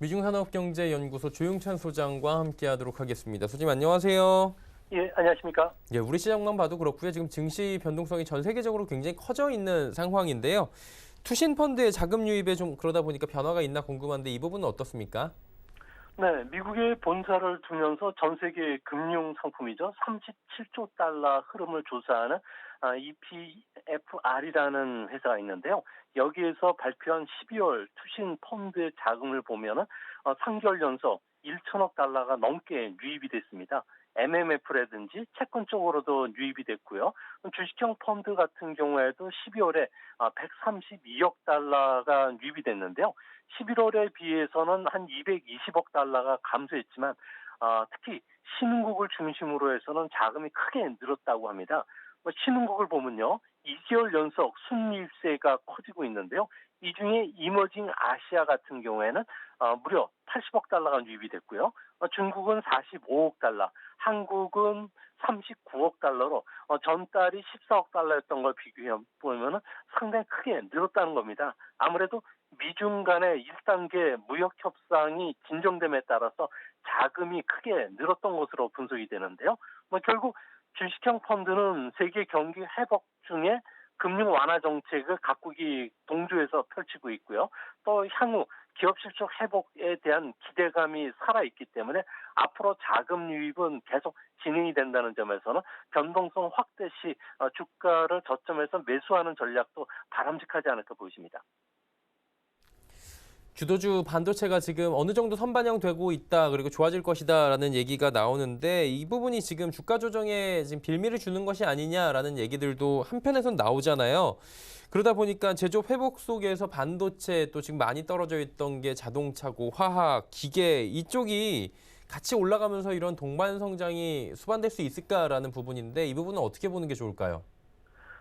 미중산업경제연구소 조용찬 소장과 함께하도록 하겠습니다. 소장님 안녕하세요. 예, 안녕하십니까? 예, 우리 시장만 봐도 그렇고요. 지금 증시 변동성이 전 세계적으로 굉장히 커져 있는 상황인데요. 투신 펀드의 자금 유입에 좀 그러다 보니까 변화가 있나 궁금한데 이 부분은 어떻습니까? 네, 미국의 본사를 두면서 전 세계 금융 상품이죠. 37조 달러 흐름을 조사하는 EPFR이라는 회사가 있는데요. 여기에서 발표한 12월 투신 펀드의 자금을 보면은 3개월 연속 1천억 달러가 넘게 유입이 됐습니다. MMF라든지 채권 쪽으로도 유입이 됐고요. 주식형 펀드 같은 경우에도 12월에 132억 달러가 유입이 됐는데요. 11월에 비해서는 한 220억 달러가 감소했지만 특히 신흥국을 중심으로 해서는 자금이 크게 늘었다고 합니다. 신흥국을 보면요. 2개월 연속 순이익세가 커지고 있는데요. 이 중에 이머징 아시아 같은 경우에는 무려 80억 달러가 유입이 됐고요. 중국은 45억 달러, 한국은 39억 달러로 전달이 14억 달러였던 걸 비교해 보면 상당히 크게 늘었다는 겁니다. 아무래도 미중 간의 1단계 무역 협상이 진정됨에 따라서 자금이 크게 늘었던 것으로 분석이 되는데요. 결국 주식형 펀드는 세계 경기 회복 중에 금융 완화 정책을 각국이 동조해서 펼치고 있고요. 또 향후 기업 실적 회복에 대한 기대감이 살아있기 때문에 앞으로 자금 유입은 계속 진행이 된다는 점에서는 변동성 확대 시 주가를 저점에서 매수하는 전략도 바람직하지 않을까 보입니다. 주도주 반도체가 지금 어느 정도 선반영되고 있다, 그리고 좋아질 것이다라는 얘기가 나오는데 이 부분이 지금 주가 조정에 지금 빌미를 주는 것이 아니냐라는 얘기들도 한편에선 나오잖아요. 그러다 보니까 제조업 회복 속에서 반도체 또 지금 많이 떨어져 있던 게 자동차고 화학, 기계 이쪽이 같이 올라가면서 이런 동반 성장이 수반될 수 있을까라는 부분인데 이 부분은 어떻게 보는 게 좋을까요?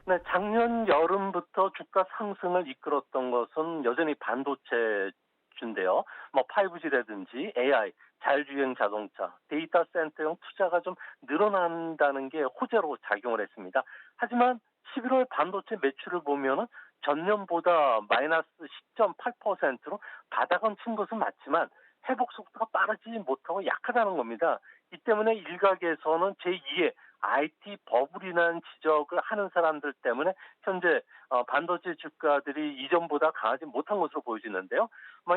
네, 작년 여름부터 주가 상승을 이끌었던 것은 여전히 반도체인데요. 5G라든지 AI, 자율주행 자동차, 데이터 센터용 투자가 좀 늘어난다는 게 호재로 작용을 했습니다. 하지만 11월 반도체 매출을 보면은 전년보다 마이너스 10.8%로 바닥은 친 것은 맞지만 회복 속도가 빠르지 못하고 약하다는 겁니다. 이 때문에 일각에서는 제2의 IT 버블이라는 지적을 하는 사람들 때문에 현재 반도체 주가들이 이전보다 강하지 못한 것으로 보여지는데요.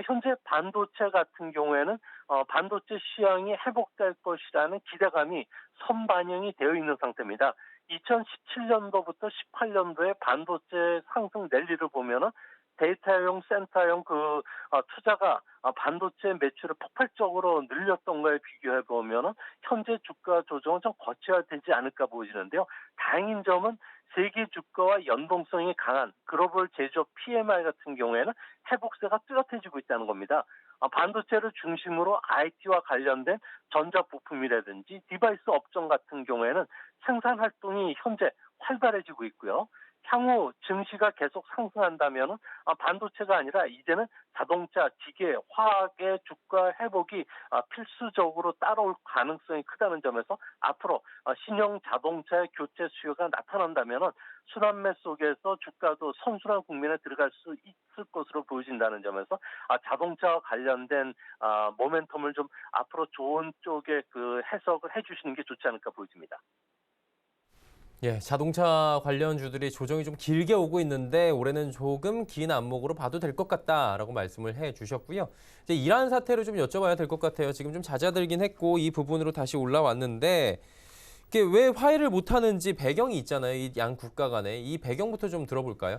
현재 반도체 같은 경우에는 반도체 시장이 회복될 것이라는 기대감이 선반영이 되어 있는 상태입니다. 2017년도부터 18년도에 반도체 상승 랠리를 보면은 데이터용 센터용 투자가 반도체 매출을 폭발적으로 늘렸던 거에 비교해 보면은 현재 주가 조정은 좀 거쳐야 되지 않을까 보이는데요. 다행인 점은 세계 주가와 연동성이 강한 글로벌 제조업 PMI 같은 경우에는 회복세가 뚜렷해지고 있다는 겁니다. 반도체를 중심으로 IT와 관련된 전자부품이라든지 디바이스 업종 같은 경우에는 생산 활동이 현재 활발해지고 있고요. 향후 증시가 계속 상승한다면 반도체가 아니라 이제는 자동차, 기계, 화학의 주가 회복이 필수적으로 따라올 가능성이 크다는 점에서 앞으로 신형 자동차의 교체 수요가 나타난다면 순환매 속에서 주가도 선순환 국면에 들어갈 수 있을 것으로 보여진다는 점에서 자동차와 관련된 모멘텀을 좀 앞으로 좋은 쪽에 해석을 해주시는 게 좋지 않을까 보입니다. 예, 자동차 관련 주들이 조정이 좀 길게 오고 있는데 올해는 조금 긴 안목으로 봐도 될 것 같다라고 말씀을 해 주셨고요. 이제 이란 사태를 좀 여쭤봐야 될 것 같아요. 지금 좀 잦아들긴 했고 이 부분으로 다시 올라왔는데 이게 왜 화해를 못 하는지 배경이 있잖아요. 이 양 국가 간에. 이 배경부터 좀 들어볼까요?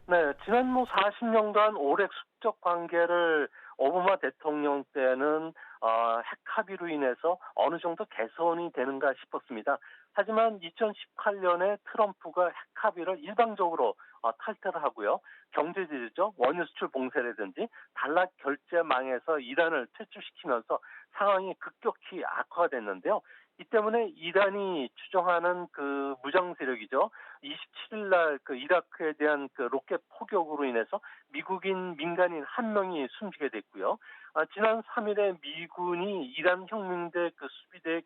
네, 지난 40년간 오랜 숙적 관계를 오바마 대통령 때는 핵 합의로 인해서 어느 정도 개선이 되는가 싶었습니다. 하지만 2018년에 트럼프가 핵 합의를 일방적으로 탈퇴를 하고요. 경제 제재죠. 원유 수출 봉쇄라든지 달러 결제망에서 이란을 퇴출시키면서 상황이 급격히 악화가 됐는데요. 이 때문에 이란이 추정하는 무장 세력이죠. 27일 날 이라크에 대한 로켓 포격으로 인해서 미국인 민간인 한 명이 숨지게 됐고요. 지난 3일에 미군이 이란 혁명대 수비대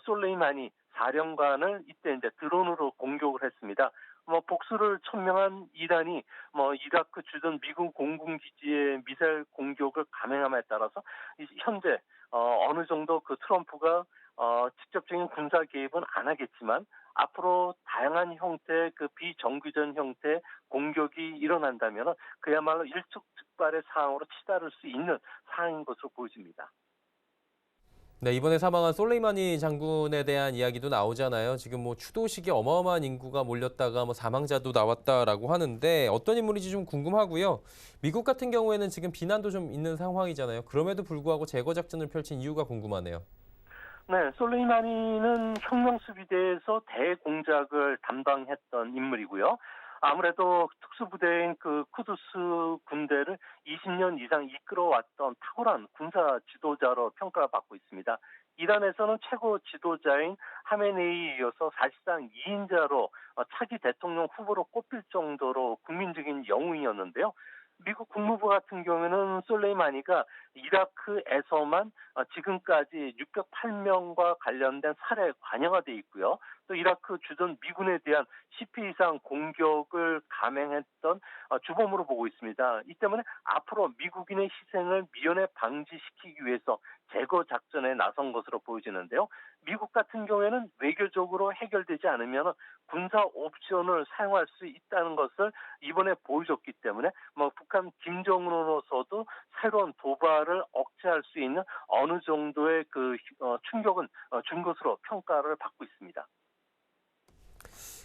솔레이마니 사령관을 이때 이제 드론으로 공격을 했습니다. 뭐 복수를 천명한 이란이 뭐 이라크 주둔 미군 공군기지의 미사일 공격을 감행함에 따라서 현재 어느 정도 그 트럼프가 직접적인 군사 개입은 안 하겠지만 앞으로 다양한 형태의 그 비정규전 형태의 공격이 일어난다면 그야말로 일촉즉발의 상황으로 치달을 수 있는 상황인 것으로 보여집니다. 네, 이번에 사망한 솔레이마니 장군에 대한 이야기도 나오잖아요. 지금 뭐 추도식에 어마어마한 인구가 몰렸다가 뭐 사망자도 나왔다라고 하는데 어떤 인물인지 좀 궁금하고요. 미국 같은 경우에는 지금 비난도 좀 있는 상황이잖아요. 그럼에도 불구하고 제거 작전을 펼친 이유가 궁금하네요. 네, 솔레이마니는 혁명수비대에서 대공작을 담당했던 인물이고요. 아무래도 특수부대인 그 쿠두스 군대를 20년 이상 이끌어왔던 탁월한 군사 지도자로 평가받고 있습니다. 이란에서는 최고 지도자인 하메네이에 이어서 사실상 2인자로 차기 대통령 후보로 꼽힐 정도로 국민적인 영웅이었는데요. 미국 국무부 같은 경우에는 솔레이마니가 이라크에서만 지금까지 608명과 관련된 살해에 관여가 돼 있고요. 또 이라크 주둔 미군에 대한 10회 이상 공격을 감행했던 주범으로 보고 있습니다. 이 때문에 앞으로 미국인의 희생을 미연에 방지시키기 위해서 제거 작전에 나선 것으로 보여지는데요. 미국 같은 경우에는 외교적으로 해결되지 않으면 군사 옵션을 사용할 수 있다는 것을 이번에 보여줬기 때문에 뭐 북한 김정은으로서도 새로운 도발을 억제할 수 있는 어느 정도의 그 충격은 준 것으로 평가를 받고 있습니다.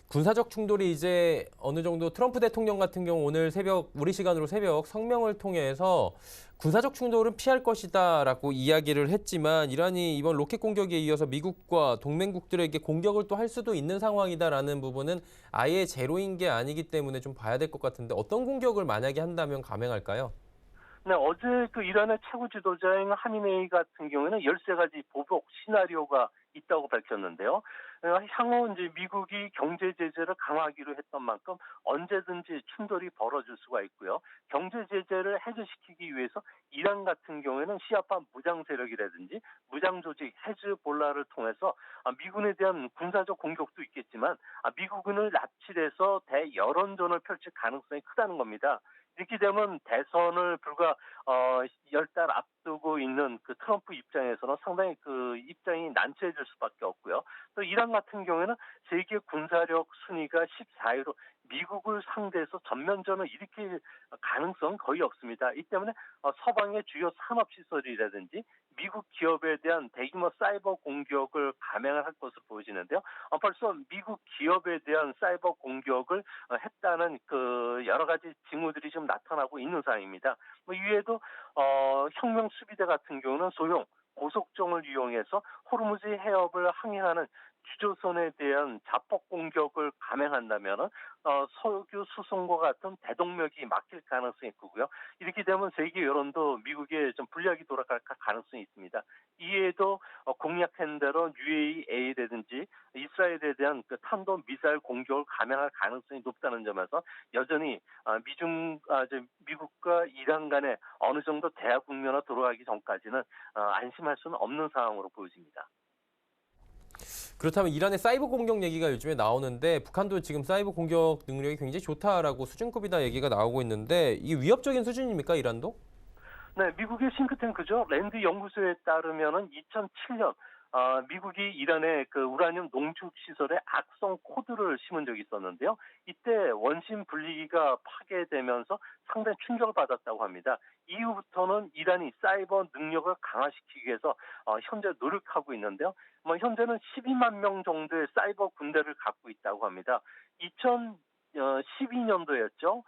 군사적 충돌이 이제 어느 정도 트럼프 대통령 같은 경우 오늘 새벽 우리 시간으로 새벽 성명을 통해서 군사적 충돌은 피할 것이다라고 이야기를 했지만 이란이 이번 로켓 공격에 이어서 미국과 동맹국들에게 공격을 또 할 수도 있는 상황이다라는 부분은 아예 제로인 게 아니기 때문에 좀 봐야 될 것 같은데 어떤 공격을 만약에 한다면 감행할까요? 네, 어제 그 이란의 최고 지도자인 하미네이 같은 경우에는 13가지 보복 시나리오가 있다고 밝혔는데요. 향후 이제 미국이 경제 제재를 강화하기로 했던 만큼 언제든지 충돌이 벌어질 수가 있고요. 경제 제재를 해제시키기 위해서 이란 같은 경우에는 시아파 무장 세력이라든지 무장 조직 헤즈볼라를 통해서 미군에 대한 군사적 공격도 있겠지만 미국군을 납치해서 대여론전을 펼칠 가능성이 크다는 겁니다. 이렇게 되면 대선을 불과 10달 앞두고 있는 그 트럼프 입장에서는 상당히 그 입장이 난처해질 수밖에 없고요. 또 이란 같은 경우에는 세계 군사력 순위가 14위로 미국을 상대해서 전면전을 일으킬 가능성은 거의 없습니다. 이 때문에 서방의 주요 산업시설이라든지 미국 기업에 대한 대규모 사이버 공격을 감행을 할 것으로 보여지는데요. 벌써 미국 기업에 대한 사이버 공격을 했다는 그 여러 가지 징후들이 좀 나타나고 있는 상황입니다. 뭐 이외에도 혁명 수비대 같은 경우는 소형 고속정을 이용해서 호르무즈 해협을 항해하는 주조선에 대한 자폭 공격을 감행한다면 석유 수송과 같은 대동맥이 막힐 가능성이 크고요. 이렇게 되면 세계 여론도 미국에 좀 불리하게 돌아갈 가능성이 있습니다. 이에도 공약한 대로 UAE라든지 이스라엘에 대한 그 탄도 미사일 공격을 감행할 가능성이 높다는 점에서 여전히 미국과 이란 간에 어느 정도 대화 국면으로 들어가기 전까지는 안심할 수는 없는 상황으로 보여집니다. 그렇다면 이란의 사이버 공격 얘기가 요즘에 나오는데 북한도 지금 사이버 공격 능력이 굉장히 좋다라고 수준급이다 얘기가 나오고 있는데 이게 위협적인 수준입니까, 이란도? 네, 미국의 싱크탱크죠. 랜드 연구소에 따르면은 2007년 미국이 이란의 그 우라늄 농축 시설에 악성 코드를 심은 적이 있었는데요. 이때 원심 분리기가 파괴되면서 상당히 충격을 받았다고 합니다. 이후부터는 이란이 사이버 능력을 강화시키기 위해서 현재 노력하고 있는데요. 뭐 현재는 12만 명 정도의 사이버 군대를 갖고 있다고 합니다. 2012년도였죠.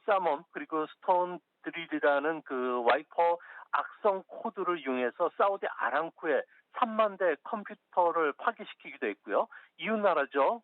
사몬 그리고 스톤 드릴이라는 그 와이퍼 악성 코드를 이용해서 사우디 아람코의 3만 대 컴퓨터를 파괴시키기도 했고요. 이웃 나라죠.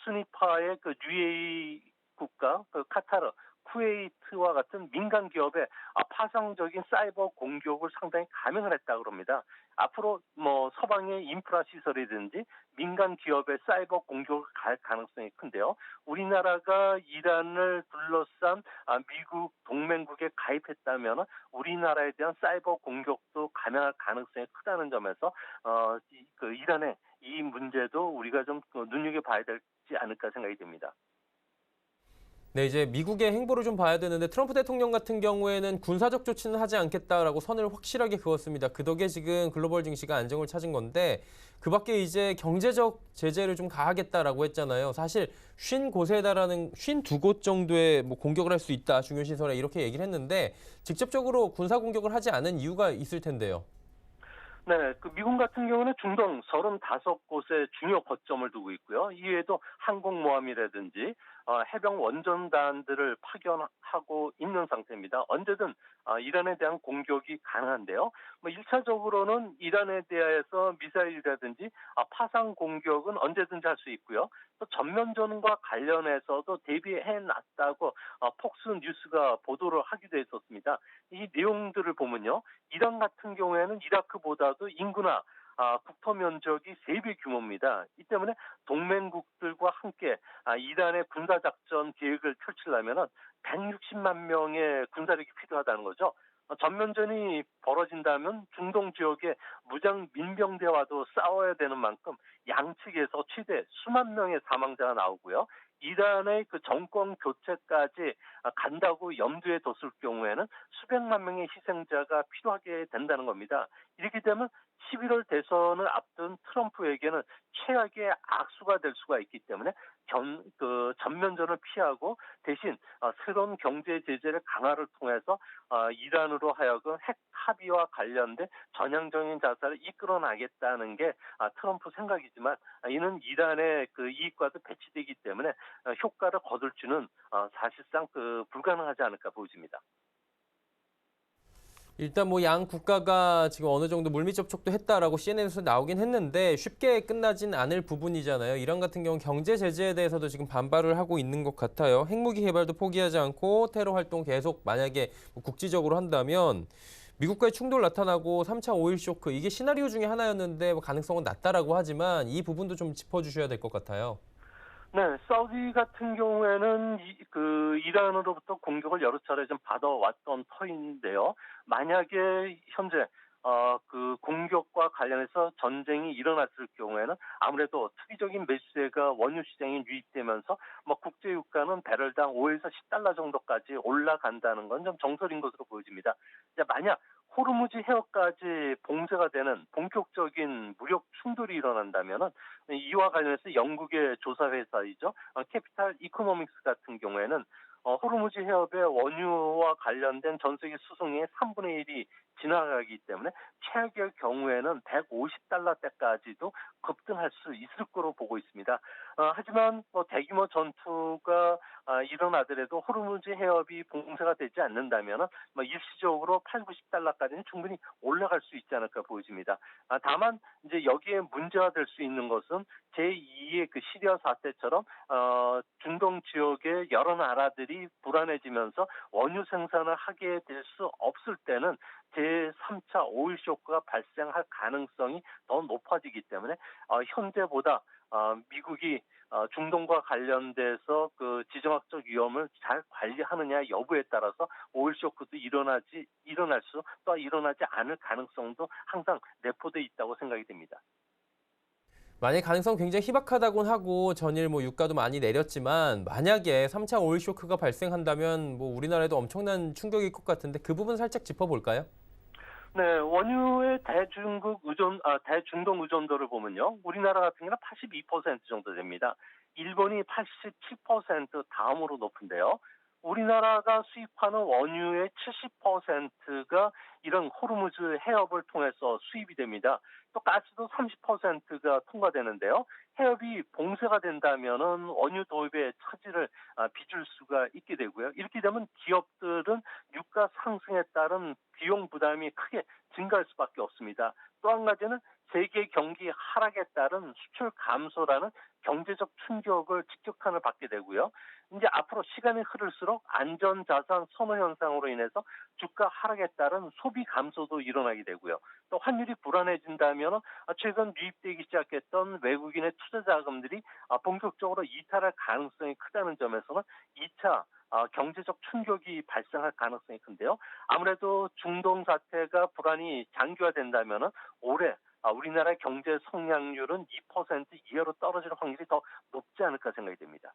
수니파의 그 UAE 국가, 그 카타르, 쿠웨이트와 같은 민간 기업에 파상적인 사이버 공격을 상당히 감행을 했다고 합니다. 앞으로 뭐 서방의 인프라 시설이든지 민간 기업의 사이버 공격을 갈 가능성이 큰데요. 우리나라가 이란을 둘러싼 미국 동맹국에 가입했다면 우리나라에 대한 사이버 공격도 감행할 가능성이 크다는 점에서 이란의 이 문제도 우리가 좀 눈여겨봐야 될 있지 않을까 생각이 됩니다. 네, 이제 미국의 행보를 좀 봐야 되는데 트럼프 대통령 같은 경우에는 군사적 조치는 하지 않겠다라고 선을 확실하게 그었습니다. 그 덕에 지금 글로벌 증시가 안정을 찾은 건데 그 밖에 이제 경제적 제재를 좀 가하겠다라고 했잖아요. 사실 50곳에 달하는 52곳 정도의 뭐 공격을 할 수 있다. 중요 시설에 이렇게 얘기를 했는데 직접적으로 군사 공격을 하지 않은 이유가 있을 텐데요. 네, 그 미국 같은 경우는 중동 35곳에 중요 거점을 두고 있고요. 이외에도 항공모함이라든지 해병 원전단들을 파견하고 있는 상태입니다. 언제든 이란에 대한 공격이 가능한데요. 뭐 1차적으로는 이란에 대해서 미사일이라든지 파상 공격은 언제든지 할 수 있고요. 또 전면전과 관련해서도 대비해 놨다고 폭스 뉴스가 보도를 하기도 했었습니다. 이 내용들을 보면요. 이란 같은 경우에는 이라크보다도 인구나 국토 면적이 3배 규모입니다. 이 때문에 동맹국들과 함께 이란의 군사작전 계획을 펼치려면 160만 명의 군사력이 필요하다는 거죠. 전면전이 벌어진다면 중동 지역의 무장 민병대와도 싸워야 되는 만큼 양측에서 최대 수만 명의 사망자가 나오고요. 이란의 그 정권 교체까지 간다고 염두에 뒀을 경우에는 수백만 명의 희생자가 필요하게 된다는 겁니다. 이렇게 되면 11월 대선을 앞둔 트럼프에게는 최악의 악수가 될 수가 있기 때문에 전면전을 피하고 대신 새로운 경제 제재를 강화를 통해서 이란으로 하여금 핵 합의와 관련된 전향적인 자세를 이끌어나겠다는 게 트럼프 생각이지만 이는 이란의 그 이익과도 배치되기 때문에 효과를 거둘 줄은 사실상 불가능하지 않을까 보여집니다. 일단 뭐 양 국가가 지금 어느 정도 물밑 접촉도 했다라고 CNN에서 나오긴 했는데 쉽게 끝나진 않을 부분이잖아요. 이란 같은 경우 경제 제재에 대해서도 지금 반발을 하고 있는 것 같아요. 핵무기 개발도 포기하지 않고 테러 활동 계속 만약에 뭐 국지적으로 한다면 미국과의 충돌 나타나고 3차 오일 쇼크 이게 시나리오 중에 하나였는데 뭐 가능성은 낮다라고 하지만 이 부분도 좀 짚어주셔야 될 것 같아요. 네, 사우디 같은 경우에는 이란으로부터 공격을 여러 차례 좀 받아왔던 터인데요. 만약에 현재 그 공격과 관련해서 전쟁이 일어났을 경우에는 아무래도 특이적인 매수세가 원유 시장에 유입되면서 뭐 국제 유가는 배럴당 5에서 10달러 정도까지 올라간다는 건 좀 정설인 것으로 보여집니다. 이제 만약 호르무즈 해협까지 봉쇄가 되는 본격적인 무력 충돌이 일어난다면은 이와 관련해서 영국의 조사 회사이죠. 캐피탈 이코노믹스 같은 경우에는 호르무즈 해협의 원유와 관련된 전 세계 수송의 3분의 1이 지나가기 때문에 최악의 경우에는 150달러대까지도 급등할 수 있을 거로 보고 있습니다. 하지만 뭐 대규모 전투가 일어나더라도 호르무즈 해협이 봉쇄가 되지 않는다면 뭐 일시적으로 8, 90달러까지는 충분히 올라갈 수 있지 않을까 보여집니다. 다만 이제 여기에 문제가 될 수 있는 것은 제2의 그 시리아 사태처럼 중동 지역의 여러 나라들이 불안해지면서 원유 생산을 하게 될 수 없을 때는 제3차 오일 쇼크가 발생할 가능성이 더 높아지기 때문에 현재보다 미국이 중동과 관련돼서 그 지정학적 위험을 잘 관리하느냐 여부에 따라서 오일 쇼크도 일어날 수 또 일어나지 않을 가능성도 항상 내포돼 있다고 생각이 됩니다. 만약 가능성 굉장히 희박하다곤 하고 전일 뭐 유가도 많이 내렸지만 만약에 3차 오일 쇼크가 발생한다면 뭐 우리나라에도 엄청난 충격일 것 같은데 그 부분 살짝 짚어볼까요? 네, 원유의 대중동 의존도를 보면요. 우리나라 같은 경우는 82% 정도 됩니다. 일본이 87% 다음으로 높은데요. 우리나라가 수입하는 원유의 70%가 이런 호르무즈 해협을 통해서 수입이 됩니다. 또 가스도 30%가 통과되는데요. 해협이 봉쇄가 된다면은 원유 도입의 차질을 빚을 수가 있게 되고요. 이렇게 되면 기업들은 유가 상승에 따른 비용 부담이 크게 증가할 수밖에 없습니다. 또 한 가지는 세계 경기 하락에 따른 수출 감소라는 경제적 충격을 직격탄을 받게 되고요. 이제 앞으로 시간이 흐를수록 안전자산 선호 현상으로 인해서 주가 하락에 따른 소비 감소도 일어나게 되고요. 또 환율이 불안해진다면 최근 유입되기 시작했던 외국인의 투자 자금들이 본격적으로 이탈할 가능성이 크다는 점에서는 2차 경제적 충격이 발생할 가능성이 큰데요. 아무래도 중동 사태가 불안이 장기화된다면 올해 우리나라의 경제 성장률은 2% 이하로 떨어질 확률이 더 높지 않을까 생각이 됩니다.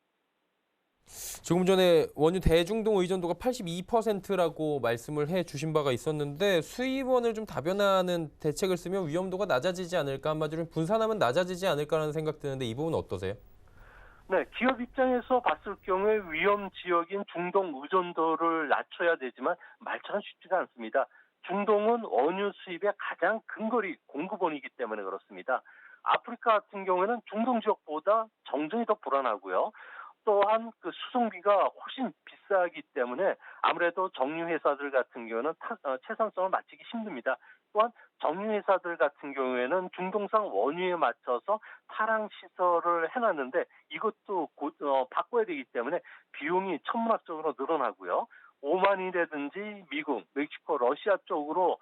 조금 전에 원유 대중동 의존도가 82%라고 말씀을 해 주신 바가 있었는데 수입원을 좀 다변화하는 대책을 쓰면 위험도가 낮아지지 않을까, 한마디로 분산하면 낮아지지 않을까라는 생각 드는데 이 부분은 어떠세요? 네, 기업 입장에서 봤을 경우에 위험 지역인 중동 의존도를 낮춰야 되지만 말처럼 쉽지가 않습니다. 중동은 원유 수입의 가장 근거리 공급원이기 때문에 그렇습니다. 아프리카 같은 경우에는 중동 지역보다 정전이 더 불안하고요. 또한 그 수송비가 훨씬 비싸기 때문에 아무래도 정유회사들 같은 경우는 채산성을 맞추기 힘듭니다. 또한 정유회사들 같은 경우에는 중동산 원유에 맞춰서 타랑 시설을 해놨는데 이것도 바꿔야 되기 때문에 비용이 천문학적으로 늘어나고요. 오만이라든지 미국, 멕시코, 러시아 쪽으로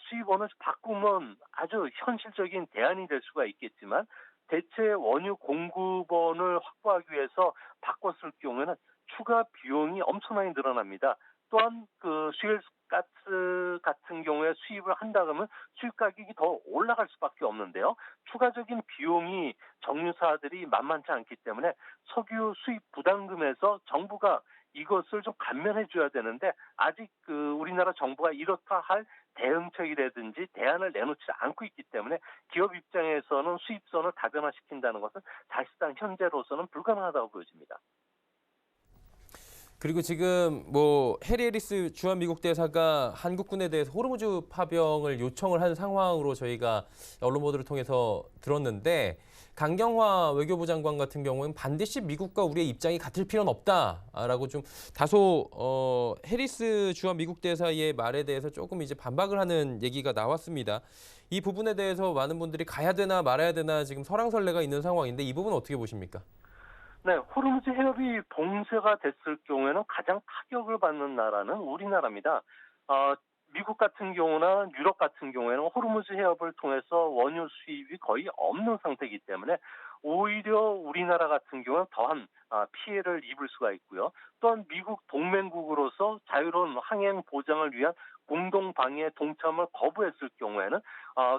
수입원을 바꾸면 아주 현실적인 대안이 될 수가 있겠지만 대체 원유 공급원을 확보하기 위해서 바꿨을 경우에는 추가 비용이 엄청나게 늘어납니다. 또한 그 슈엘가스 같은 경우에 수입을 한다 그러면 수입 가격이 더 올라갈 수밖에 없는데요. 추가적인 비용이 정유사들이 만만치 않기 때문에 석유 수입 부담금에서 정부가 이것을 좀 감면해 줘야 되는데 아직 그 우리나라 정부가 이렇다 할 대응책이라든지 대안을 내놓지 않고 있기 때문에 기업 입장에서는 수입선을 다변화시킨다는 것은 사실상 현재로서는 불가능하다고 보여집니다. 그리고 지금 뭐 해리 해리스 주한 미국 대사가 한국군에 대해서 호르무즈 파병을 요청을 한 상황으로 저희가 언론 보도를 통해서 들었는데, 강경화 외교부 장관 같은 경우는 반드시 미국과 우리의 입장이 같을 필요는 없다라고 좀 다소 해리스 주한 미국 대사의 말에 대해서 조금 이제 반박을 하는 얘기가 나왔습니다. 이 부분에 대해서 많은 분들이 가야 되나 말아야 되나 지금 설왕설래가 있는 상황인데 이 부분 어떻게 보십니까? 네, 호르무즈 해협이 봉쇄가 됐을 경우에는 가장 타격을 받는 나라는 우리나라입니다. 미국 같은 경우나 유럽 같은 경우에는 호르무즈 해협을 통해서 원유 수입이 거의 없는 상태이기 때문에 오히려 우리나라 같은 경우는 더한 피해를 입을 수가 있고요. 또한 미국 동맹국으로서 자유로운 항행 보장을 위한 공동 방위에 동참을 거부했을 경우에는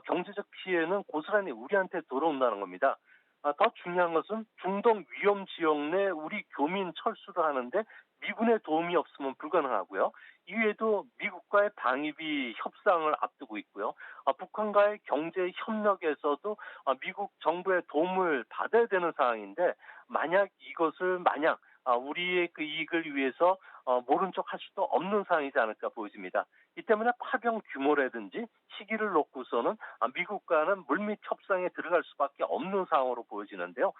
경제적 피해는 고스란히 우리한테 들어온다는 겁니다. 더 중요한 것은 중동 위험 지역 내 우리 교민 철수를 하는데 미군의 도움이 없으면 불가능하고요. 이외에도 미국과의 방위비 협상을 앞두고 있고요. 북한과의 경제 협력에서도 미국 정부의 도움을 받아야 되는 상황인데 만약 우리의 그 이익을 위해서 모른 척 할 수도 없는 상황이지 않을까 보여집니다. 이 때문에 파병 규모라든지 시기를 놓고서는 미국과는 물밑 협상에 들어갈 수밖에 없는 상황으로 보여지는데요.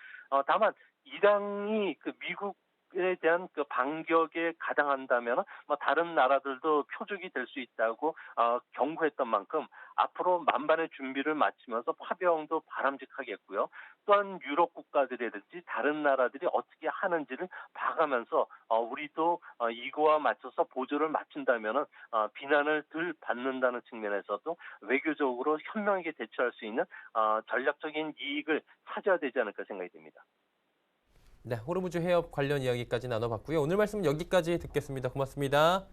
다만 이란이 그 미국에 대한 그 반격에 가당한다면 다른 나라들도 표적이 될 수 있다고 경고했던 만큼 앞으로 만반의 준비를 마치면서 파병도 바람직하겠고요. 또한 유럽 국가들이라든지 다른 나라들이 어떻게 하는지를 봐가면서 우리도 이거와 맞춰서 보조를 맞춘다면 비난을 덜 받는다는 측면에서도 외교적으로 현명하게 대처할 수 있는 전략적인 이익을 찾아야 되지 않을까 생각이 듭니다. 네, 호르무즈 해협 관련 이야기까지 나눠봤고요. 오늘 말씀은 여기까지 듣겠습니다. 고맙습니다.